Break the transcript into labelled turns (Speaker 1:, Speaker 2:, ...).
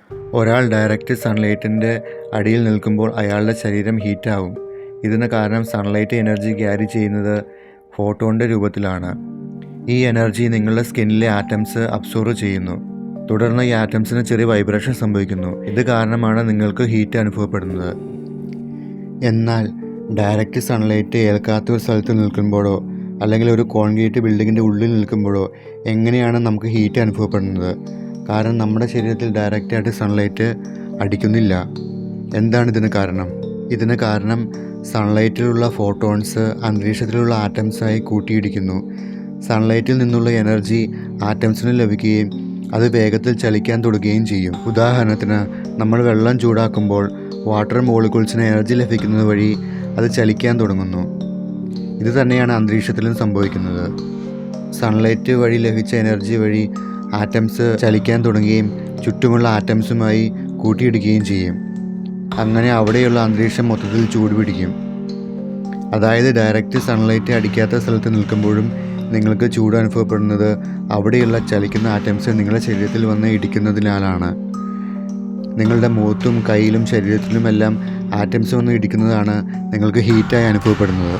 Speaker 1: ഒരാൾ ഡയറക്റ്റ് സൺലൈറ്റിൻ്റെ അടിയിൽ നിൽക്കുമ്പോൾ അയാളുടെ ശരീരം ഹീറ്റാവും. ഇതിന് കാരണം സൺലൈറ്റ് എനർജി ക്യാരി ചെയ്യുന്നത് ഫോട്ടോണിൻ്റെ രൂപത്തിലാണ്. ഈ എനർജി നിങ്ങളുടെ സ്കിന്നിലെ ആറ്റംസ് അബ്സോർവ് ചെയ്യുന്നു. തുടർന്ന് ഈ ആറ്റംസിന് ചെറിയ വൈബ്രേഷൻ സംഭവിക്കുന്നു. ഇത് കാരണമാണ് നിങ്ങൾക്ക് ഹീറ്റ് അനുഭവപ്പെടുന്നത്. എന്നാൽ ഡയറക്റ്റ് സൺലൈറ്റ് ഏൽക്കാത്ത ഒരു സ്ഥലത്ത് നിൽക്കുമ്പോഴോ അല്ലെങ്കിൽ ഒരു കോൺക്രീറ്റ് ബിൽഡിങ്ങിൻ്റെ ഉള്ളിൽ നിൽക്കുമ്പോഴോ എങ്ങനെയാണ് നമുക്ക് ഹീറ്റ് അനുഭവപ്പെടുന്നത്? കാരണം നമ്മുടെ ശരീരത്തിൽ ഡയറക്റ്റായിട്ട് സൺലൈറ്റ് അടിക്കുന്നില്ല. എന്താണ് ഇതിന് കാരണം? ഇതിന് കാരണം സൺലൈറ്റിലുള്ള ഫോട്ടോൺസ് അന്തരീക്ഷത്തിലുള്ള ആറ്റംസായി കൂട്ടിയിടിക്കുന്നു. സൺലൈറ്റിൽ നിന്നുള്ള എനർജി ആറ്റംസിന് ലഭിക്കുകയും അത് വേഗത്തിൽ ചലിക്കാൻ തുടങ്ങുകയും ചെയ്യും. ഉദാഹരണത്തിന്, നമ്മൾ വെള്ളം ചൂടാക്കുമ്പോൾ വാട്ടർ മോളിക്യൂൾസിന് എനർജി ലഭിക്കുന്നത് വഴി അത് ചലിക്കാൻ തുടങ്ങുന്നു. ഇത് തന്നെയാണ് അന്തരീക്ഷത്തിലും സംഭവിക്കുന്നത്. സൺലൈറ്റ് വഴി ലഭിച്ച എനർജി വഴി ആറ്റംസ് ചലിക്കാൻ തുടങ്ങുകയും ചുറ്റുമുള്ള ആറ്റംസുമായി കൂട്ടിയിടിക്കുകയും ചെയ്യും. അങ്ങനെ അവിടെയുള്ള അന്തരീക്ഷം മൊത്തത്തിൽ ചൂടുപിടിക്കും. അതായത് ഡയറക്റ്റ് സൺലൈറ്റ് അടിക്കാത്ത സ്ഥലത്ത് നിൽക്കുമ്പോഴും നിങ്ങൾക്ക് ചൂട് അനുഭവപ്പെടുന്നത് അവിടെയുള്ള ചലിക്കുന്ന ആറ്റംസ് നിങ്ങളുടെ ശരീരത്തിൽ വന്ന് ഇടിക്കുന്നതിനാലാണ്. നിങ്ങളുടെ മുഖത്തും കയ്യിലും ശരീരത്തിലുമെല്ലാം ആറ്റംസ് വന്ന് ഇടിക്കുന്നതാണ് നിങ്ങൾക്ക് ഹീറ്റായി അനുഭവപ്പെടുന്നത്.